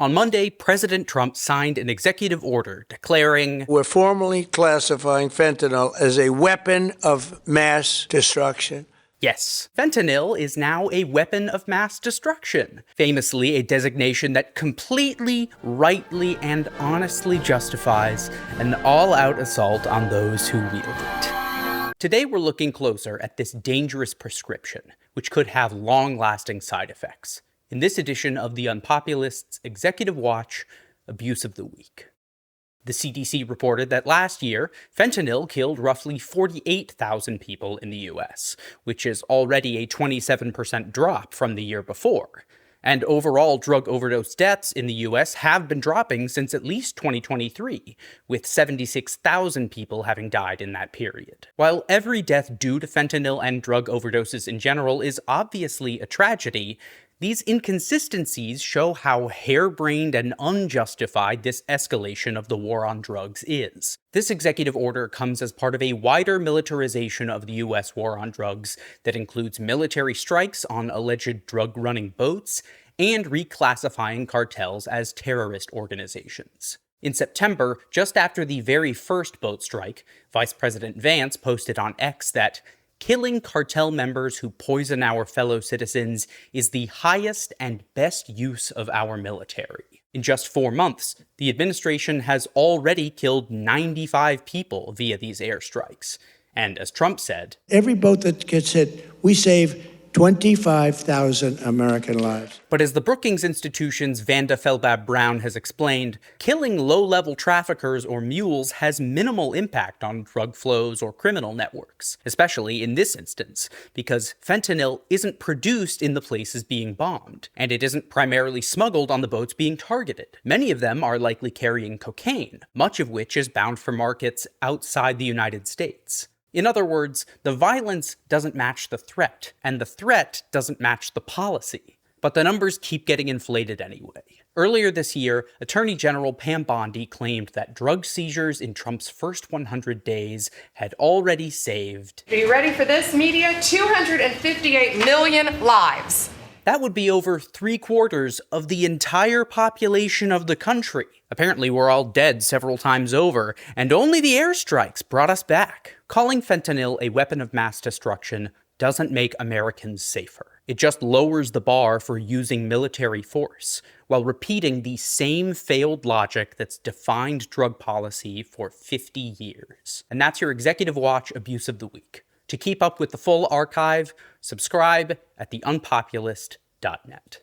On Monday, President Trump signed an executive order declaring, "We're formally classifying fentanyl as a weapon of mass destruction." Yes, fentanyl is now a weapon of mass destruction, famously a designation that completely, rightly, and honestly justifies an all-out assault on those who wield it. Today we're looking closer at this dangerous prescription, which could have long-lasting side effects, in this edition of the Unpopulist's Executive Watch Abuse of the Week. The CDC reported that last year, fentanyl killed roughly 48,000 people in the US, which is already a 27% drop from the year before. And overall drug overdose deaths in the US have been dropping since at least 2023, with 76,000 people having died in that period. While every death due to fentanyl and drug overdoses in general is obviously a tragedy, these inconsistencies show how harebrained and unjustified this escalation of the war on drugs is. This executive order comes as part of a wider militarization of the US war on drugs that includes military strikes on alleged drug-running boats and reclassifying cartels as terrorist organizations. In September, just after the very first boat strike, Vice President Vance posted on X that killing cartel members who poison our fellow citizens is the highest and best use of our military. In just 4 months, the administration has already killed 95 people via these airstrikes. And as Trump said, "Every boat that gets hit, we save 25,000 American lives." But as the Brookings Institution's Vanda Felbab-Brown has explained, killing low-level traffickers or mules has minimal impact on drug flows or criminal networks, especially in this instance, because fentanyl isn't produced in the places being bombed, and it isn't primarily smuggled on the boats being targeted. Many of them are likely carrying cocaine, much of which is bound for markets outside the United States. In other words, the violence doesn't match the threat, and the threat doesn't match the policy. But the numbers keep getting inflated anyway. Earlier this year, Attorney General Pam Bondi claimed that drug seizures in Trump's first 100 days had already saved... Are you ready for this, media? 258 million lives. That would be over 3/4 of the entire population of the country. Apparently we're all dead several times over, and only the airstrikes brought us back. Calling fentanyl a weapon of mass destruction doesn't make Americans safer. It just lowers the bar for using military force, while repeating the same failed logic that's defined drug policy for 50 years. And that's your Executive Watch Abuse of the Week. To keep up with the full archive, subscribe at theunpopulist.net.